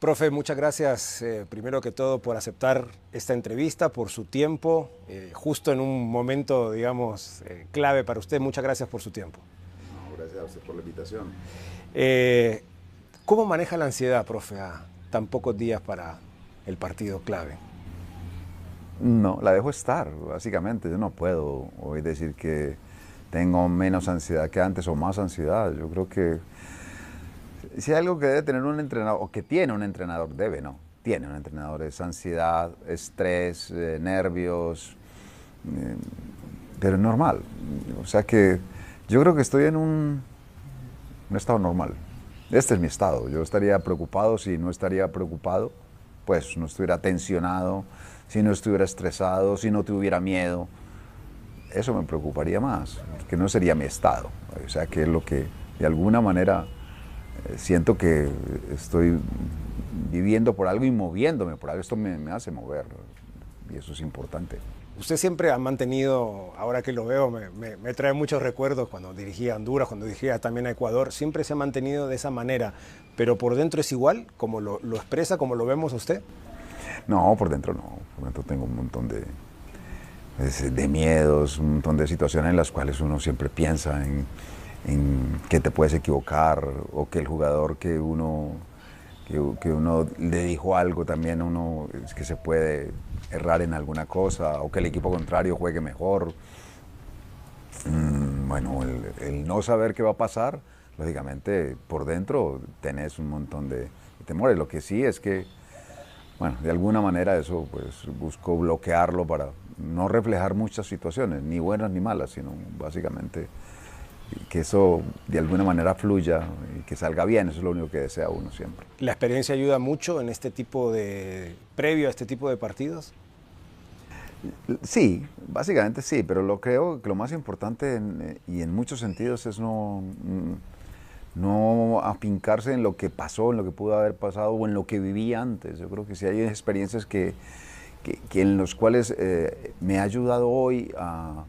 Profe, muchas gracias, primero que todo, por aceptar esta entrevista, por su tiempo, justo en un momento, digamos, clave para usted. Muchas gracias por su tiempo. No, gracias a usted por la invitación. Eh, ¿Cómo maneja la ansiedad, profe, a tan pocos días para el partido clave? No, la dejo estar, básicamente. Yo no puedo hoy decir que tengo menos ansiedad que antes o más ansiedad. Yo creo que si hay algo que debe tener un entrenador, o que tiene un entrenador, tiene un entrenador, es ansiedad, estrés, nervios, pero es normal. O sea que yo creo que estoy en un estado normal. Este es mi estado. Yo estaría preocupado si no estaría preocupado, pues no estuviera tensionado, si no estuviera estresado, si no tuviera miedo. Eso me preocuparía más, que no sería mi estado. O sea que es lo que de alguna manera siento que estoy viviendo por algo y moviéndome por algo. Esto me hace mover y eso es importante. Usted siempre ha mantenido, ahora que lo veo, me trae muchos recuerdos cuando dirigía a Honduras, cuando dirigía también a Ecuador, siempre se ha mantenido de esa manera, pero por dentro es igual, como lo expresa, como lo vemos a usted. No, por dentro no, por dentro tengo un montón de miedos, un montón de situaciones en las cuales uno siempre piensa en que te puedes equivocar o que el jugador que uno le dijo algo también uno es que se puede errar en alguna cosa o que el equipo contrario juegue mejor. Bueno, el no saber qué va a pasar, lógicamente por dentro tenés un montón de temores. Lo que sí es que, bueno, de alguna manera eso pues busco bloquearlo para no reflejar muchas situaciones, ni buenas ni malas, sino básicamente que eso de alguna manera fluya y que salga bien. Eso es lo único que desea uno siempre. ¿La experiencia ayuda mucho en este tipo previo a este tipo de partidos? Sí, básicamente sí, pero creo que lo más importante y en muchos sentidos es no afincarse en lo que pasó, en lo que pudo haber pasado o en lo que viví antes. Yo creo que sí hay experiencias que en los cuales me ha ayudado hoy a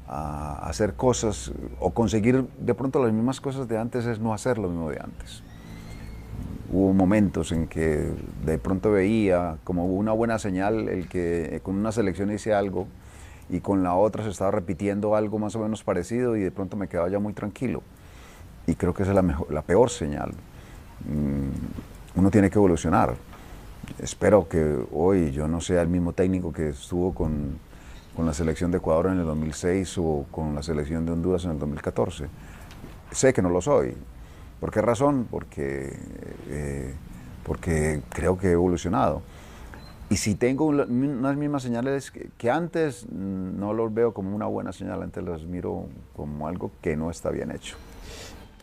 hacer cosas o conseguir de pronto las mismas cosas de antes, es no hacer lo mismo de antes. Hubo momentos en que de pronto veía como una buena señal el que con una selección hice algo y con la otra se estaba repitiendo algo más o menos parecido y de pronto me quedaba ya muy tranquilo. Y creo que esa es la peor señal. Uno tiene que evolucionar. Espero que hoy yo no sea el mismo técnico que estuvo con la selección de Ecuador en el 2006 o con la selección de Honduras en el 2014. Sé que no lo soy. ¿Por qué razón? Porque creo que he evolucionado. Y si tengo unas mismas señales que antes, no los veo como una buena señal, antes las miro como algo que no está bien hecho.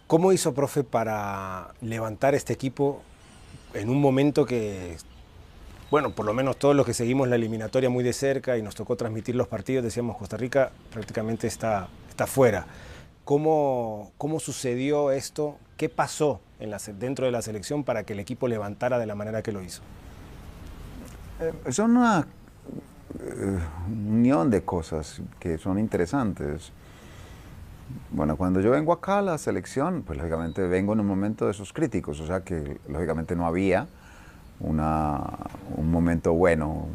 ¿Cómo hizo, profe, para levantar este equipo en un momento que, bueno, por lo menos todos los que seguimos la eliminatoria muy de cerca y nos tocó transmitir los partidos, decíamos Costa Rica prácticamente está fuera? ¿Cómo sucedió esto? ¿Qué pasó dentro de la selección para que el equipo levantara de la manera que lo hizo? Son una unión de cosas que son interesantes. Bueno, cuando yo vengo acá a la selección, pues lógicamente vengo en un momento de esos críticos, o sea que lógicamente no había un momento bueno,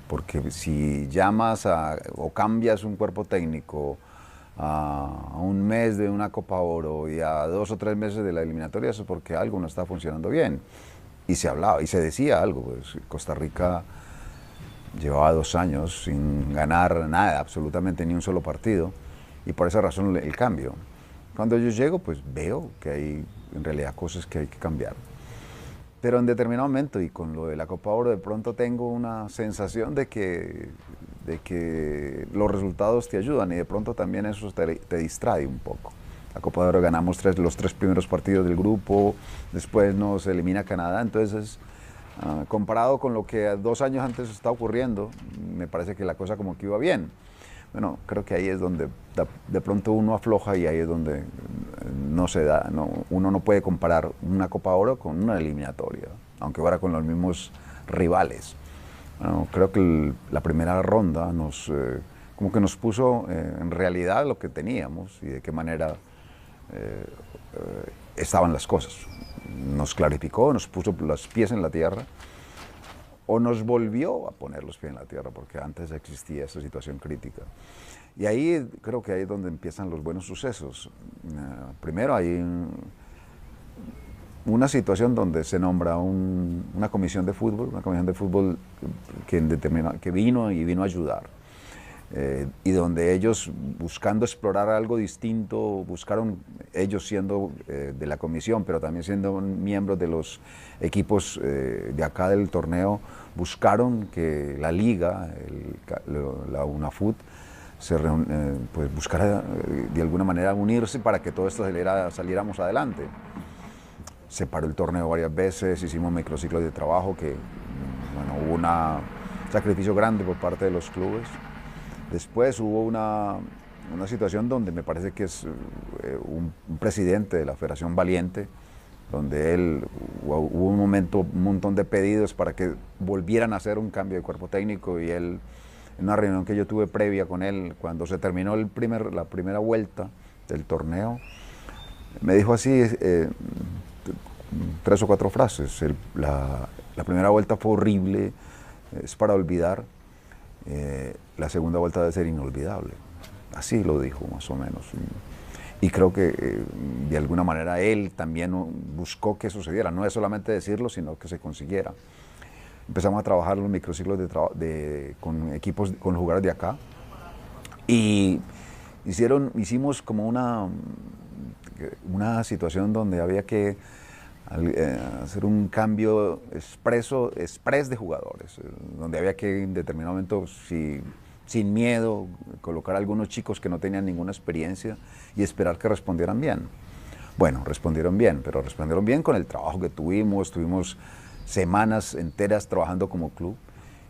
porque si llamas o cambias un cuerpo técnico a un mes de una Copa Oro y a 2 o 3 meses de la eliminatoria, eso es porque algo no está funcionando bien. Y se hablaba y se decía algo, pues Costa Rica llevaba 2 años sin ganar nada, absolutamente ni un solo partido, y por esa razón el cambio. Cuando yo llego, pues veo que hay en realidad cosas que hay que cambiar. Pero en determinado momento, y con lo de la Copa Oro, de pronto tengo una sensación de que los resultados te ayudan y de pronto también eso te distrae un poco. La Copa de Oro ganamos los 3 primeros partidos del grupo, después nos elimina Canadá, entonces comparado con lo que 2 años antes está ocurriendo, me parece que la cosa como que iba bien. Bueno, creo que ahí es donde de pronto uno afloja y ahí es donde no se da, uno no puede comparar una Copa Oro con una eliminatoria, aunque fuera con los mismos rivales. Bueno, creo que la primera ronda como que nos puso en realidad lo que teníamos y de qué manera estaban las cosas. Nos clarificó, nos puso los pies en la tierra, o nos volvió a poner los pies en la tierra, porque antes existía esa situación crítica. Y ahí creo que ahí es donde empiezan los buenos sucesos. Primero hay una situación donde se nombra una comisión de fútbol que vino a ayudar. Y donde ellos, buscando explorar algo distinto, buscaron, ellos siendo de la comisión, pero también siendo miembros de los equipos de acá del torneo, buscaron que la liga, la UNAFUT, pues buscara de alguna manera unirse para que todo esto saliéramos adelante. Se paró el torneo varias veces, hicimos microciclos de trabajo que, bueno, hubo un sacrificio grande por parte de los clubes. Después hubo una situación donde me parece que es un presidente de la Federación Valiente, donde hubo un montón de pedidos para que volvieran a hacer un cambio de cuerpo técnico, y él, en una reunión que yo tuve previa con él, cuando se terminó la primera vuelta del torneo, me dijo así 3 o 4 frases. La primera vuelta fue horrible, es para olvidar. La segunda vuelta debe ser inolvidable. Así lo dijo más o menos. Y creo que de alguna manera él también buscó que sucediera. No es solamente decirlo, sino que se consiguiera. Empezamos a trabajar los microciclos con equipos, con los jugadores de acá. Y hicimos como una situación donde había que hacer un cambio express de jugadores, donde había que en determinado momento, sin miedo, colocar a algunos chicos que no tenían ninguna experiencia y esperar que respondieran bien. Bueno, respondieron bien, pero respondieron bien con el trabajo que tuvimos semanas enteras trabajando como club,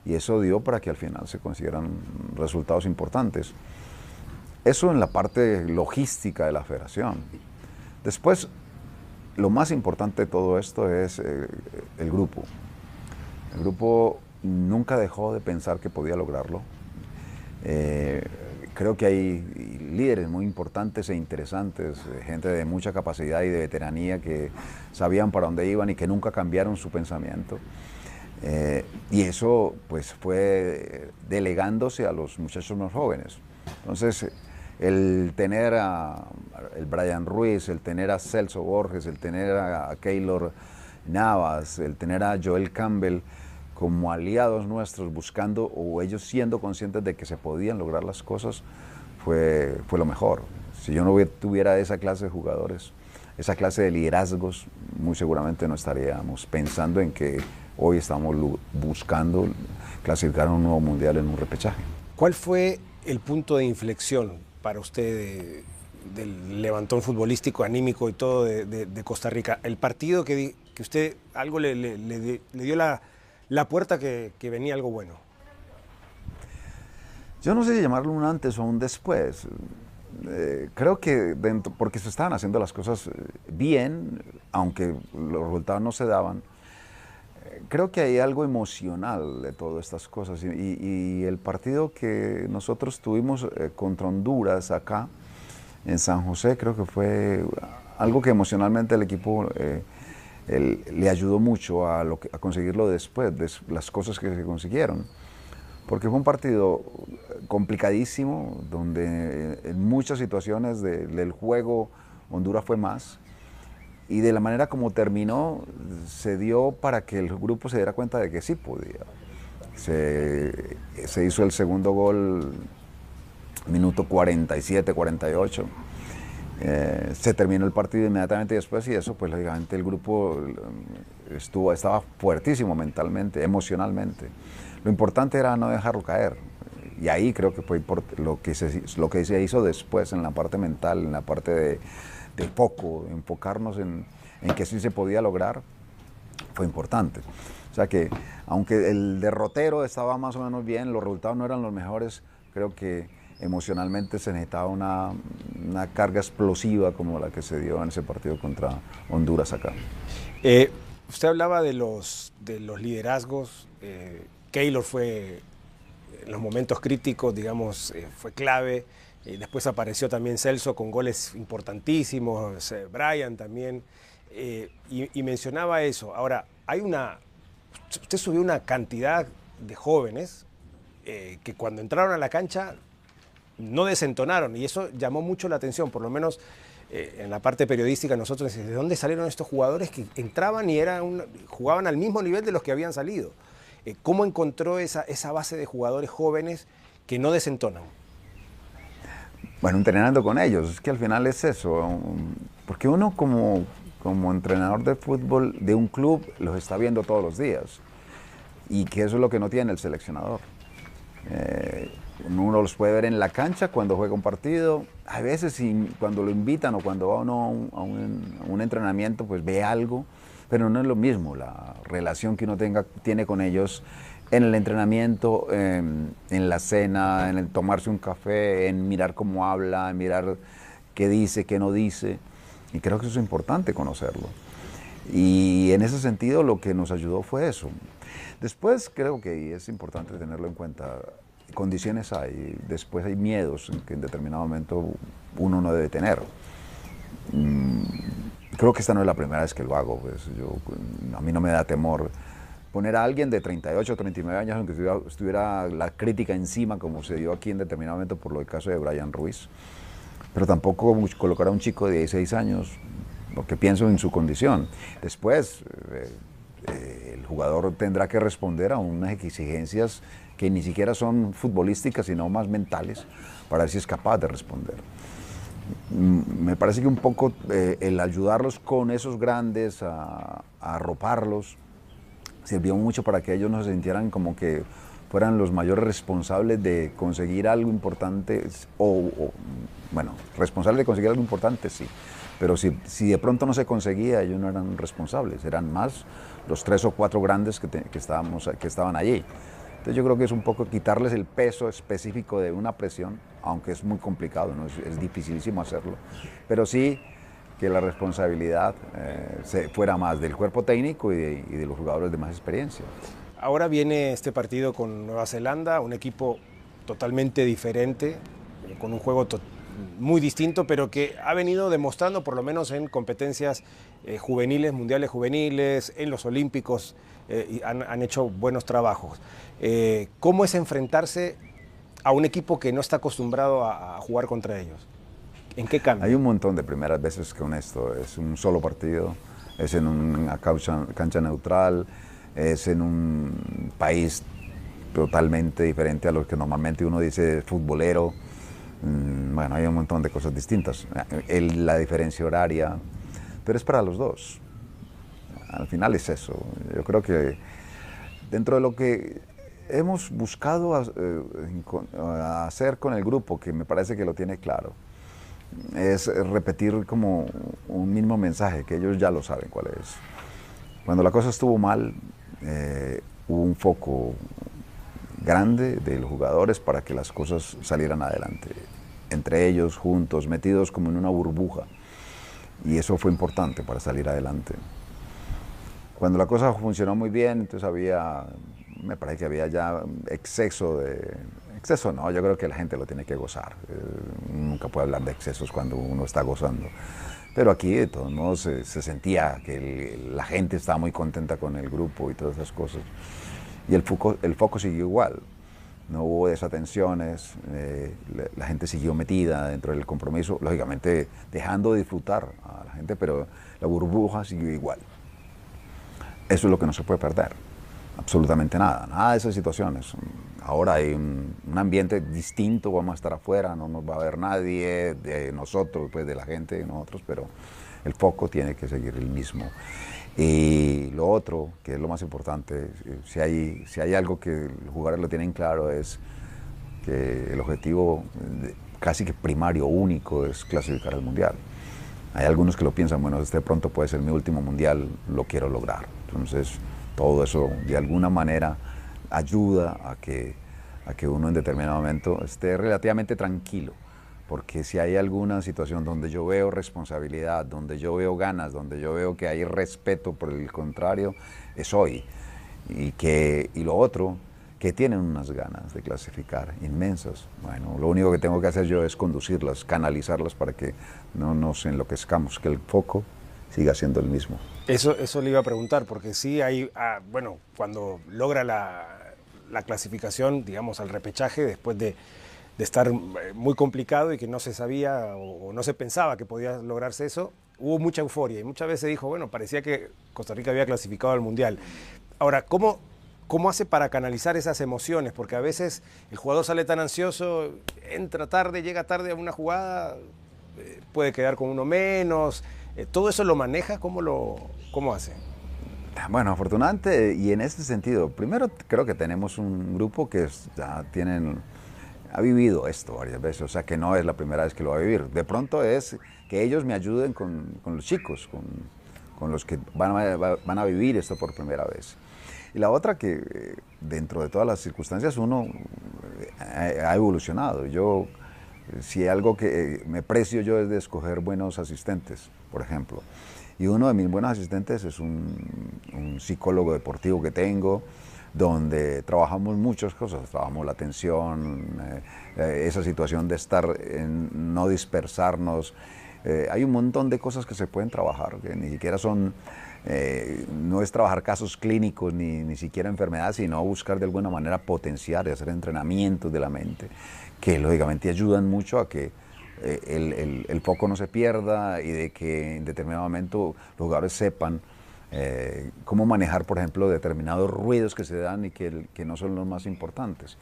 y eso dio para que al final se consiguieran resultados importantes. Eso en la parte logística de la federación. Después, lo más importante de todo esto es el grupo. El grupo nunca dejó de pensar que podía lograrlo. Creo que hay líderes muy importantes e interesantes, gente de mucha capacidad y de veteranía que sabían para dónde iban y que nunca cambiaron su pensamiento. Y eso pues fue delegándose a los muchachos más jóvenes. Entonces, el tener el Brian Ruiz, el tener a Celso Borges, el tener a Keylor Navas, el tener a Joel Campbell como aliados nuestros, buscando, o ellos siendo conscientes de que se podían lograr las cosas, fue lo mejor. Si yo no tuviera esa clase de jugadores, esa clase de liderazgos, muy seguramente no estaríamos pensando en que hoy estamos buscando clasificar a un nuevo mundial en un repechaje. ¿Cuál fue el punto de inflexión para usted del levantón futbolístico, anímico y todo de Costa Rica? El partido que usted algo le dio la puerta que venía algo bueno. Yo no sé si llamarlo un antes o un después. Creo que porque se estaban haciendo las cosas bien, aunque los resultados no se daban. Creo que hay algo emocional de todas estas cosas, y el partido que nosotros tuvimos contra Honduras acá en San José, creo que fue algo que emocionalmente el equipo le ayudó mucho a conseguirlo después, de las cosas que se consiguieron. Porque fue un partido complicadísimo, donde en muchas situaciones del juego Honduras fue más, y de la manera como terminó se dio para que el grupo se diera cuenta de que sí podía. Se hizo el segundo gol minuto 47, 48. Se terminó el partido inmediatamente después, y eso pues lógicamente el grupo estaba fuertísimo mentalmente, emocionalmente. Lo importante era no dejarlo caer, y ahí creo que fue lo que se hizo después en la parte mental, en la parte de foco, enfocarnos en que sí se podía lograr, fue importante. O sea que aunque el derrotero estaba más o menos bien, los resultados no eran los mejores, creo que emocionalmente se necesitaba una carga explosiva como la que se dio en ese partido contra Honduras acá. Usted hablaba de los liderazgos. Keylor fue, en los momentos críticos, digamos, fue clave. Después apareció también Celso con goles importantísimos, Brian también, y mencionaba eso. Ahora, usted subió una cantidad de jóvenes que cuando entraron a la cancha no desentonaron, y eso llamó mucho la atención, por lo menos en la parte periodística nosotros decimos, ¿de dónde salieron estos jugadores que entraban y jugaban al mismo nivel de los que habían salido? ¿Cómo encontró esa base de jugadores jóvenes que no desentonan? Bueno, entrenando con ellos, es que al final es eso, porque uno como entrenador de fútbol de un club los está viendo todos los días, y que eso es lo que no tiene el seleccionador. Uno los puede ver en la cancha cuando juega un partido, a veces cuando lo invitan o cuando va uno a un entrenamiento, pues ve algo, pero no es lo mismo la relación que uno tiene con ellos en el entrenamiento, en la cena, en el tomarse un café, en mirar cómo habla, en mirar qué dice, qué no dice, y creo que eso es importante conocerlo. Y en ese sentido lo que nos ayudó fue eso. Después creo que es importante tenerlo en cuenta. Condiciones hay, después hay miedos que en determinado momento uno no debe tener. Creo que esta no es la primera vez que lo hago, pues a mí no me da temor poner a alguien de 38 o 39 años, aunque estuviera la crítica encima, como se dio aquí en determinado momento por el caso de Brian Ruiz, pero tampoco colocar a un chico de 16 años, porque pienso en su condición. Después, el jugador tendrá que responder a unas exigencias que ni siquiera son futbolísticas, sino más mentales, para ver si es capaz de responder. Me parece que un poco el ayudarlos con esos grandes, a arroparlos, sirvió mucho para que ellos no se sintieran como que fueran los mayores responsables de conseguir algo importante, bueno, responsables de conseguir algo importante, sí, pero si de pronto no se conseguía, ellos no eran responsables, eran más los 3 o 4 grandes que estaban allí. Entonces yo creo que es un poco quitarles el peso específico de una presión, aunque es muy complicado, ¿no? Es dificilísimo hacerlo, pero sí que la responsabilidad fuera más del cuerpo técnico y de los jugadores de más experiencia. Ahora viene este partido con Nueva Zelanda, un equipo totalmente diferente, con un juego muy distinto, pero que ha venido demostrando, por lo menos en competencias juveniles, mundiales juveniles, en los olímpicos, y han hecho buenos trabajos. ¿Cómo es enfrentarse a un equipo que no está acostumbrado a jugar contra ellos? ¿En qué cambia? Hay un montón de primeras veces con esto. Es un solo partido, es en una cancha neutral, es en un país totalmente diferente a lo que normalmente uno dice futbolero. Bueno, hay un montón de cosas distintas. La diferencia horaria, pero es para los dos. Al final es eso. Yo creo que dentro de lo que hemos buscado hacer con el grupo, que me parece que lo tiene claro, es repetir como un mismo mensaje, que ellos ya lo saben cuál es. Cuando la cosa estuvo mal, hubo un foco grande de los jugadores para que las cosas salieran adelante, entre ellos, juntos, metidos como en una burbuja, y eso fue importante para salir adelante. Cuando la cosa funcionó muy bien, entonces me parece que había ya exceso no, yo creo que la gente lo tiene que gozar. Nunca puede hablar de excesos cuando uno está gozando. Pero aquí, de todos modos, se sentía que la gente estaba muy contenta con el grupo y todas esas cosas. Y el foco siguió igual. No hubo desatenciones, la gente siguió metida dentro del compromiso, lógicamente dejando de disfrutar a la gente, pero la burbuja siguió igual. Eso es lo que no se puede perder. Absolutamente nada de esas situaciones. Ahora hay un ambiente distinto, vamos a estar afuera, no nos va a ver nadie de nosotros, pues de la gente de nosotros, pero el foco tiene que seguir el mismo. Y lo otro, que es lo más importante, si hay algo que los jugadores lo tienen claro, es que el objetivo casi que primario, único, es clasificar al Mundial. Hay algunos que lo piensan, bueno, este pronto puede ser mi último Mundial, lo quiero lograr. Entonces, todo eso de alguna manera ayuda a que uno en determinado momento esté relativamente tranquilo, porque si hay alguna situación donde yo veo responsabilidad, donde yo veo ganas, donde yo veo que hay respeto, por el contrario, es hoy. Y lo otro, que tienen unas ganas de clasificar inmensas. Bueno, lo único que tengo que hacer yo es conducirlas, canalizarlas para que no nos enloquezcamos, que el foco siga siendo el mismo. Eso le iba a preguntar, porque sí hay, bueno, cuando logra la clasificación, digamos, al repechaje, después de estar muy complicado y que no se sabía o no se pensaba que podía lograrse eso, hubo mucha euforia y muchas veces dijo, bueno, parecía que Costa Rica había clasificado al Mundial. Ahora, ¿cómo hace para canalizar esas emociones? Porque a veces el jugador sale tan ansioso, entra tarde, llega tarde a una jugada, puede quedar con uno menos. ¿Todo eso lo maneja? ¿Cómo hace? Bueno, afortunadamente, y en este sentido, primero creo que tenemos un grupo que ya ha vivido esto varias veces, o sea que no es la primera vez que lo va a vivir. De pronto es que ellos me ayuden con los chicos, con los que van a vivir esto por primera vez. Y la otra que dentro de todas las circunstancias uno ha evolucionado. Yo, si algo que me precio yo es de escoger buenos asistentes, por ejemplo. Y uno de mis buenos asistentes es un psicólogo deportivo que tengo, donde trabajamos muchas cosas, trabajamos la atención, esa situación de estar, no dispersarnos. Hay un montón de cosas que se pueden trabajar, que ni siquiera son, no es trabajar casos clínicos ni siquiera enfermedades, sino buscar de alguna manera potenciar y hacer entrenamientos de la mente, que lógicamente ayudan mucho a que el foco no se pierda y de que en determinado momento los jugadores sepan cómo manejar, por ejemplo, determinados ruidos que se dan y que no son los más importantes.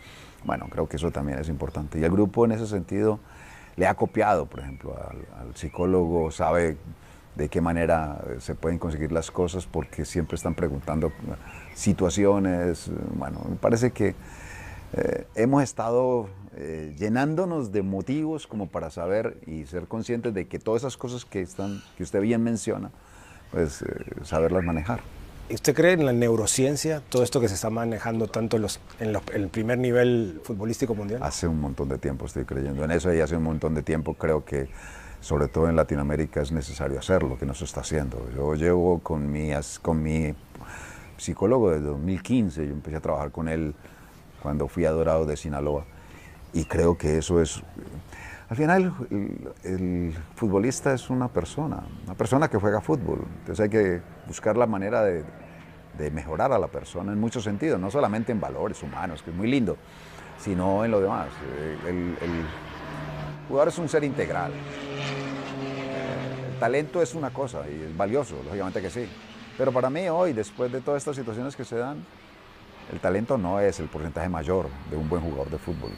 Bueno, creo que eso también es importante. Y el grupo en ese sentido le ha copiado, por ejemplo, al psicólogo, sabe de qué manera se pueden conseguir las cosas porque siempre están preguntando situaciones. Bueno, me parece que hemos estado llenándonos de motivos como para saber y ser conscientes de que todas esas cosas que usted bien menciona, pues saberlas manejar. ¿Usted cree en la neurociencia, todo esto que se está manejando tanto en el primer nivel futbolístico mundial? Hace un montón de tiempo estoy creyendo en eso y hace un montón de tiempo creo que, sobre todo en Latinoamérica, es necesario hacerlo, que no se está haciendo. Yo llevo con mi psicólogo desde 2015, yo empecé a trabajar con él cuando fui a Dorados de Sinaloa y creo que eso es... Al final, el futbolista es una persona que juega fútbol. Entonces hay que buscar la manera de mejorar a la persona en muchos sentidos, no solamente en valores humanos, que es muy lindo, sino en lo demás. El jugador es un ser integral. El talento es una cosa y es valioso, lógicamente que sí. Pero para mí hoy, después de todas estas situaciones que se dan, el talento no es el porcentaje mayor de un buen jugador de fútbol.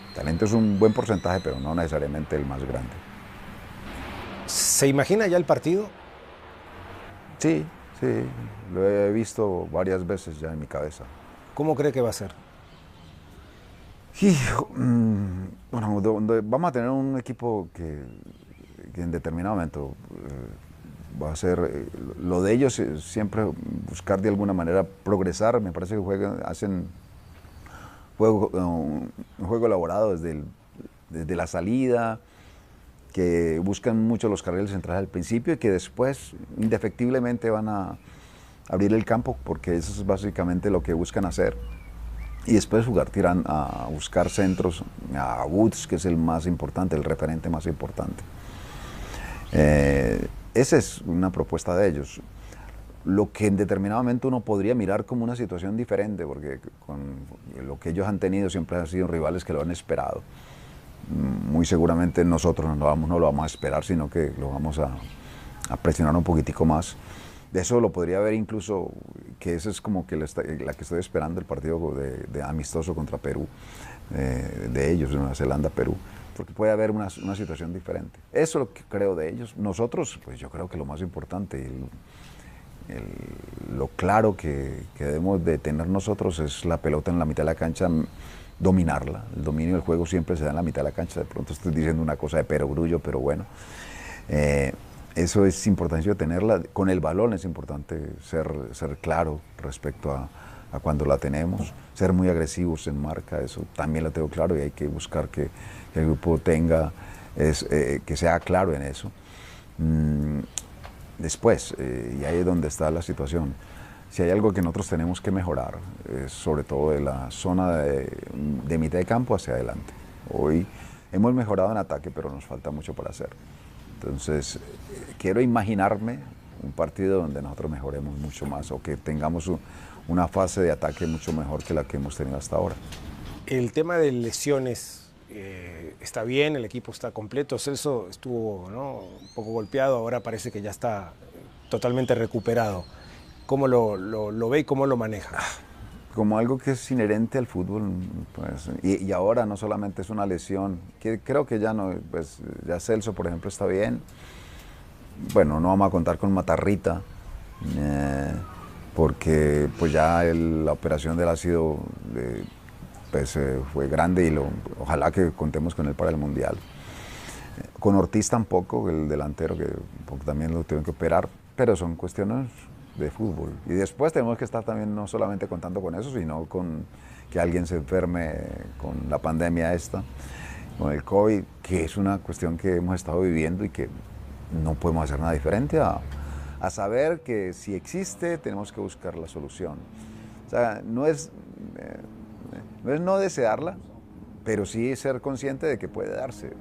El talento es un buen porcentaje, pero no necesariamente el más grande. ¿Se imagina ya el partido? Sí, lo he visto varias veces ya en mi cabeza. ¿Cómo cree que va a ser? Bueno, vamos a tener un equipo que en determinado momento va a ser, lo de ellos es siempre buscar de alguna manera progresar. Me parece que hacen un juego elaborado desde la salida, que buscan mucho los carriles centrales al principio y que después indefectiblemente van a abrir el campo, porque eso es básicamente lo que buscan hacer. Y después tiran a buscar centros, a Woods, que es el más importante, el referente más importante. Esa es una propuesta de ellos. Lo que en determinado momento uno podría mirar como una situación diferente, porque con lo que ellos han tenido siempre han sido rivales que lo han esperado. Muy seguramente nosotros no lo vamos a esperar, sino que lo vamos a presionar un poquitico más. De eso lo podría ver incluso, que esa es como que la que estoy esperando, el partido de amistoso contra Perú, de ellos, de Nueva Zelanda, Perú, porque puede haber una situación diferente. Eso es lo que creo de ellos. Nosotros, pues yo creo que lo más importante, lo claro que debemos de tener nosotros es la pelota en la mitad de la cancha, dominarla. El dominio del juego siempre se da en la mitad de la cancha. De pronto estoy diciendo una cosa de perogrullo, pero bueno. Eso es importante tenerla. Con el balón es importante ser claro respecto a cuando la tenemos, ser muy agresivos en marca, eso también lo tengo claro y hay que buscar que el grupo que sea claro en eso. Después, y ahí es donde está la situación, si hay algo que nosotros tenemos que mejorar, es sobre todo de la zona de mitad de campo hacia adelante. Hoy hemos mejorado en ataque, pero nos falta mucho por hacer. Entonces, quiero imaginarme un partido donde nosotros mejoremos mucho más o que tengamos una fase de ataque mucho mejor que la que hemos tenido hasta ahora. El tema de lesiones está bien, el equipo está completo. Celso estuvo, ¿no?, un poco golpeado, ahora parece que ya está totalmente recuperado. ¿Cómo lo ve y cómo lo maneja? Como algo que es inherente al fútbol, pues, y ahora no solamente es una lesión, que creo que ya no, pues ya Celso, por ejemplo, está bien. Bueno, no vamos a contar con Matarrita, porque pues ya la operación de él ha sido, pues fue grande y ojalá que contemos con él para el Mundial. Con Ortiz tampoco, el delantero, que también lo tuvieron que operar, pero son cuestiones de fútbol. Y después tenemos que estar también no solamente contando con eso, sino con que alguien se enferme con la pandemia esta, con el COVID, que es una cuestión que hemos estado viviendo y que no podemos hacer nada diferente a saber que si existe tenemos que buscar la solución. O sea, no es no desearla, pero sí ser consciente de que puede darse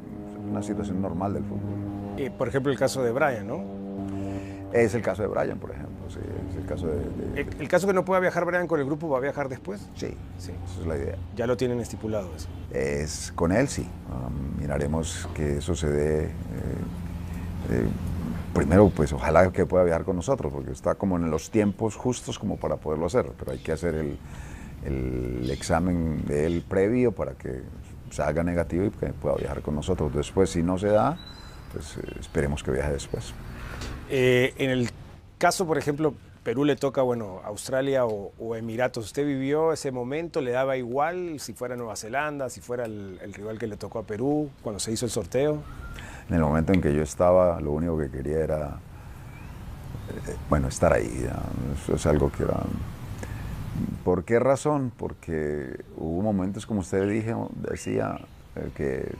una situación normal del fútbol. Por ejemplo, el caso de Brian, ¿no? Es el caso de Brian, por ejemplo. Sí, es el caso ¿El caso que no pueda viajar Brian con el grupo, va a viajar después? Sí, sí, esa es la idea. Ya lo tienen estipulado eso. Con él sí. Miraremos que eso se dé. Primero, pues ojalá que pueda viajar con nosotros, porque está como en los tiempos justos como para poderlo hacer, pero hay que hacer el examen de él previo para que salga negativo y que pueda viajar con nosotros. Después, si no se da, pues esperemos que viaje después. En el caso, por ejemplo, Perú le toca, bueno, Australia o Emiratos. ¿Usted vivió ese momento? ¿Le daba igual si fuera Nueva Zelanda, si fuera el rival que le tocó a Perú cuando se hizo el sorteo? En el momento en que yo estaba, lo único que quería era, bueno, estar ahí. Eso es algo que era... ¿Por qué razón? Porque hubo momentos, como usted decía, que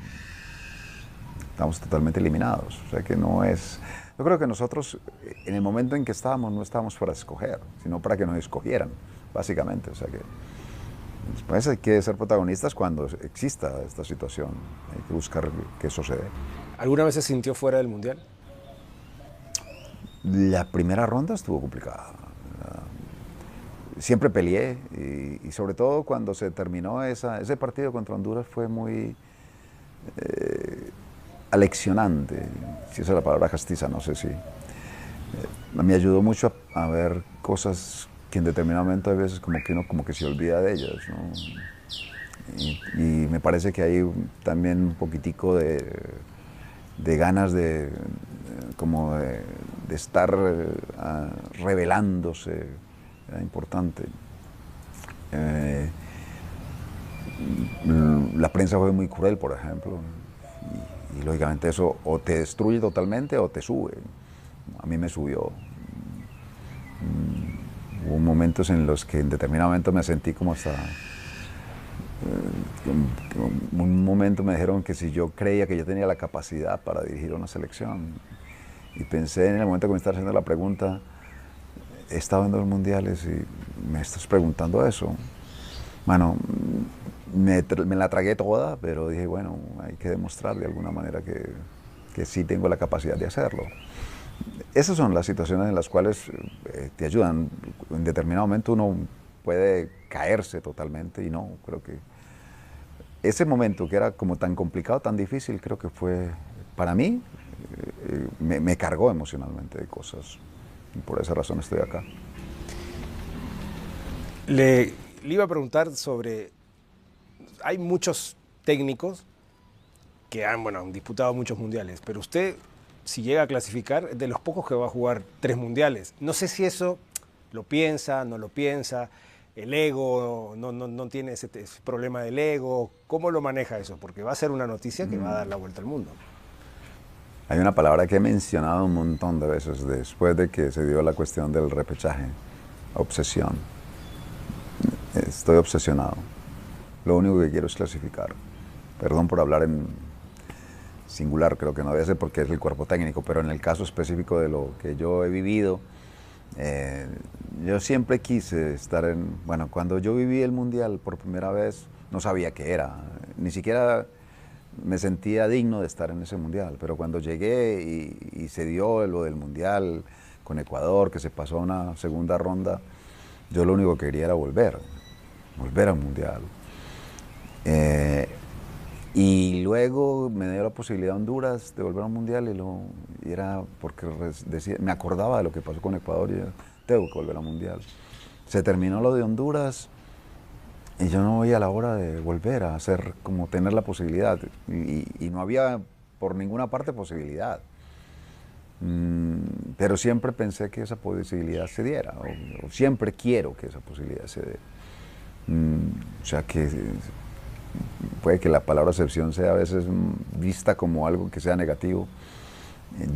estamos totalmente eliminados. O sea que no es... Yo creo que nosotros, en el momento en que estábamos, no estábamos para escoger, sino para que nos escogieran, básicamente. O sea que después hay que ser protagonistas cuando exista esta situación. Hay que buscar que eso se dé. ¿Alguna vez se sintió fuera del Mundial? La primera ronda estuvo complicada. Siempre peleé y sobre todo cuando se terminó ese partido contra Honduras fue muy aleccionante, si esa es la palabra castiza, no sé si. Me ayudó mucho a ver cosas que en determinado momento a veces como que uno como que se olvida de ellas, ¿no? Y me parece que hay también un poquitico de ganas de estar revelándose, era importante. La prensa fue muy cruel, por ejemplo, y lógicamente eso o te destruye totalmente o te sube. A mí me subió. Hubo momentos en los que en determinado momento me sentí como hasta... un momento me dijeron que si yo creía que yo tenía la capacidad para dirigir una selección. Y pensé en el momento que me estaba haciendo la pregunta, he estado en 2 mundiales y me estás preguntando eso. Bueno, me la tragué toda, pero dije, bueno, hay que demostrar de alguna manera que sí tengo la capacidad de hacerlo. Esas son las situaciones en las cuales te ayudan. En determinado momento uno puede caerse totalmente y no, creo que ese momento que era como tan complicado, tan difícil, creo que fue, para mí, me cargó emocionalmente de cosas. Y por esa razón estoy acá. Le iba a preguntar sobre... Hay muchos técnicos que han disputado muchos mundiales, pero usted, si llega a clasificar, es de los pocos que va a jugar 3 mundiales. No sé si eso lo piensa, no lo piensa, el ego, no tiene ese problema del ego. ¿Cómo lo maneja eso? Porque va a ser una noticia que va a dar la vuelta al mundo. Hay una palabra que he mencionado un montón de veces después de que se dio la cuestión del repechaje: obsesión. Estoy obsesionado. Lo único que quiero es clasificar. Perdón por hablar en singular, creo que no debe ser porque es el cuerpo técnico, pero en el caso específico de lo que yo he vivido, Eh, yo siempre quise estar bueno, cuando yo viví el Mundial por primera vez, no sabía qué era, ni siquiera me sentía digno de estar en ese Mundial, pero cuando llegué y se dio lo del Mundial con Ecuador, que se pasó a una segunda ronda, yo lo único que quería era volver al Mundial. Y luego me dio la posibilidad a Honduras de volver al Mundial y era porque me acordaba de lo que pasó con Ecuador y tengo que volver al Mundial. Se terminó lo de Honduras y yo no veía la hora de volver a hacer, como tener la posibilidad. Y no había por ninguna parte posibilidad. Pero siempre pensé que esa posibilidad se diera, o siempre quiero que esa posibilidad se dé. O sea que puede que la palabra excepción sea a veces vista como algo que sea negativo.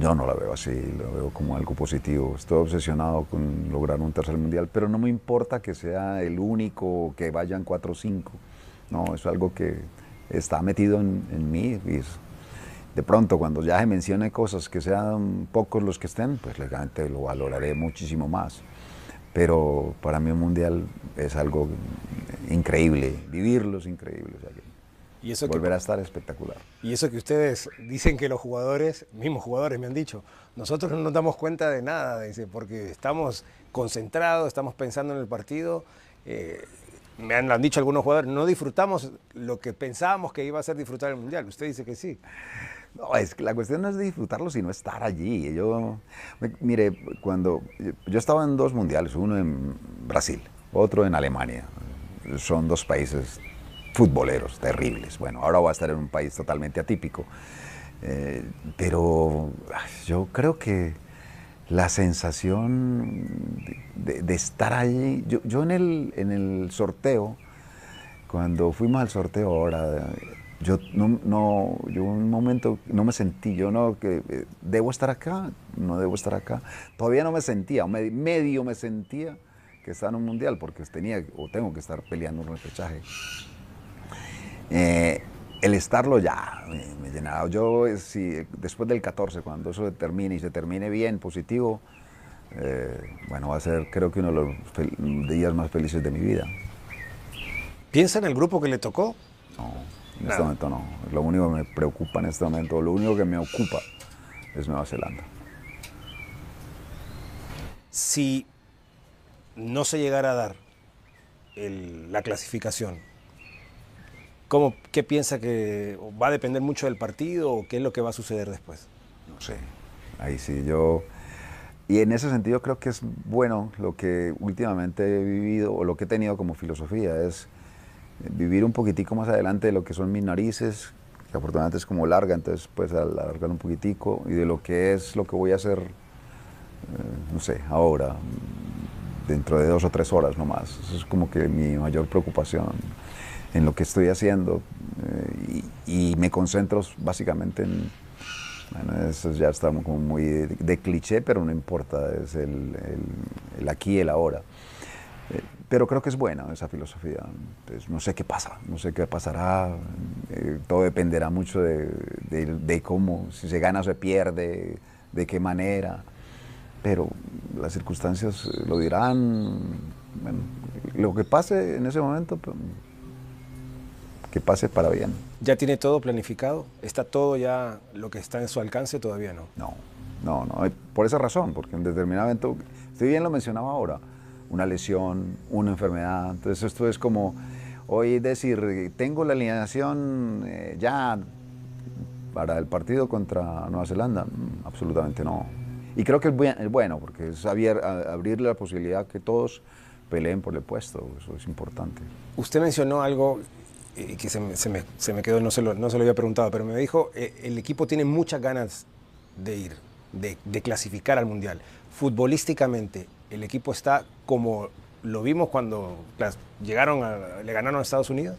Yo no la veo así, la veo como algo positivo. Estoy obsesionado con lograr un tercer mundial, pero no me importa que sea el único, que vayan 4 o 5. No, es algo que está metido en mí. Y de pronto, cuando ya se mencione cosas que sean pocos los que estén, pues legalmente lo valoraré muchísimo más. Pero para mí un mundial es algo increíble, vivirlo es increíble. O sea que Y eso volver a estar espectacular. Y eso que ustedes dicen que los jugadores, mismos jugadores me han dicho, nosotros no nos damos cuenta de nada, dice, porque estamos concentrados, estamos pensando en el partido. Lo han dicho algunos jugadores, no disfrutamos lo que pensábamos que iba a ser disfrutar el Mundial. Usted dice que sí. No, es que la cuestión no es disfrutarlo, sino estar allí. Mire, cuando yo estaba en 2 mundiales, uno en Brasil, otro en Alemania. Son 2 países futboleros terribles. Bueno, ahora voy a estar en un país totalmente atípico. Pero yo creo que la sensación de estar allí, yo en el sorteo, cuando fuimos al sorteo ahora, yo un momento no me sentí, que debo estar acá, no debo estar acá. Todavía no me sentía, medio me sentía que estaba en un mundial, porque tengo que estar peleando un repechaje. El estarlo ya me llenaba. Después del 14, cuando eso se termine bien, positivo, bueno, va a ser creo que uno de los días más felices de mi vida. ¿Piensa en el grupo que le tocó? No, en este momento no. Lo único que me preocupa en este momento, lo único que me ocupa es Nueva Zelanda. Si no se llegara a dar la clasificación, ¿qué piensa que va a depender mucho del partido o qué es lo que va a suceder después? No sé, ahí sí, y en ese sentido creo que es bueno lo que últimamente he vivido o lo que he tenido como filosofía, es vivir un poquitico más adelante de lo que son mis narices, que afortunadamente es como larga, entonces puedes alargar un poquitico, y de lo que voy a hacer, no sé, ahora, dentro de 2 o 3 horas nomás. Eso es como que mi mayor preocupación en lo que estoy haciendo, y me concentro básicamente en, bueno, eso ya estamos como muy de cliché, pero no importa, es el aquí y el ahora. Pero creo que es buena esa filosofía. Entonces, no sé qué pasa, no sé qué pasará, todo dependerá mucho de cómo, si se gana o se pierde, de qué manera, pero las circunstancias lo dirán. Bueno, lo que pase en ese momento, pues, que pase para bien. ¿Ya tiene todo planificado? ¿Está todo ya lo que está en su alcance? Todavía no. No, por esa razón, porque en determinado momento, usted bien lo mencionaba ahora, una lesión, una enfermedad, entonces esto es como hoy decir, tengo la alineación ya para el partido contra Nueva Zelanda, absolutamente no. Y creo que es bueno, porque es abrirle la posibilidad que todos peleen por el puesto, eso es importante. Usted mencionó algo que se me quedó, no se lo había preguntado, pero me dijo, el equipo tiene muchas ganas de ir, de clasificar al Mundial. Futbolísticamente, el equipo está como lo vimos cuando le ganaron a Estados Unidos.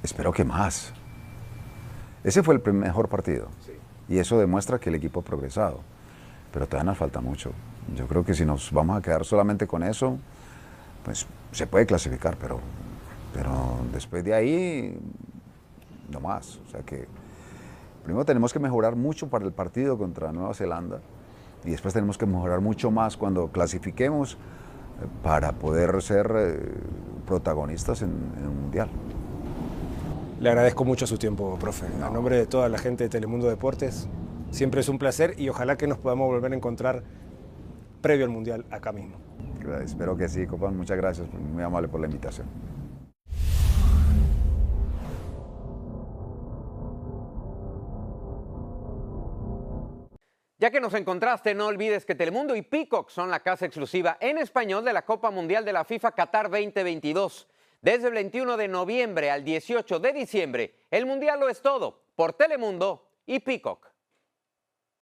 Espero que más. Ese fue el mejor partido, sí. Y eso demuestra que el equipo ha progresado, pero todavía nos falta mucho. Yo creo que si nos vamos a quedar solamente con eso, pues se puede clasificar, pero después de ahí, no más. O sea que primero tenemos que mejorar mucho para el partido contra Nueva Zelanda, Y después tenemos que mejorar mucho más cuando clasifiquemos para poder ser protagonistas en el Mundial. Le agradezco mucho su tiempo, profe. A nombre de toda la gente de Telemundo Deportes, siempre es un placer y ojalá que nos podamos volver a encontrar previo al Mundial acá mismo. Espero que sí, Copán. Muchas gracias, muy amable por la invitación. Ya que nos encontraste, no olvides que Telemundo y Peacock son la casa exclusiva en español de la Copa Mundial de la FIFA Qatar 2022. Desde el 21 de noviembre al 18 de diciembre, el Mundial lo es todo por Telemundo y Peacock.